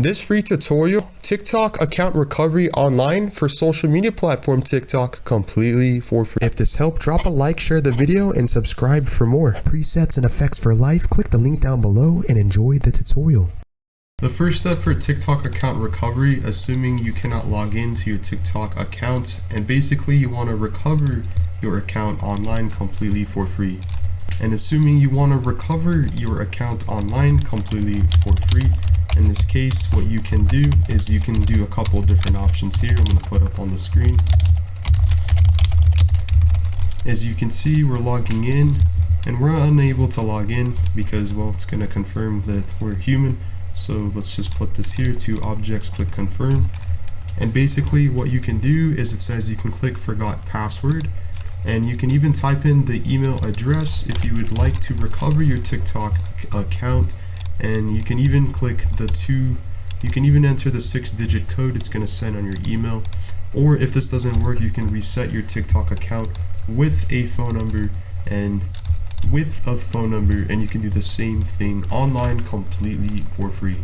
This free tutorial, TikTok account recovery online for social media platform TikTok completely for free. If this helped, drop a like, share the video, and subscribe for more. Presets and effects for life, click the link down below and enjoy the tutorial. The first step for TikTok account recovery, assuming you cannot log into your TikTok account, and basically you want to recover your account online completely for free. And assuming you want to recover your account online completely for free, in this case, what you can do is you can do a couple different options here. I'm going to put up on the screen. As you can see, we're logging in and we're unable to log in because, well, it's going to confirm that we're human. So let's just put this here to objects, click confirm. And basically what you can do is it says you can click forgot password, and you can even type in the email address if you would like to recover your TikTok account. And you can even you can even enter the 6-digit code it's going to send on your email. Or if this doesn't work, you can reset your TikTok account with a phone number, and you can do the same thing online completely for free.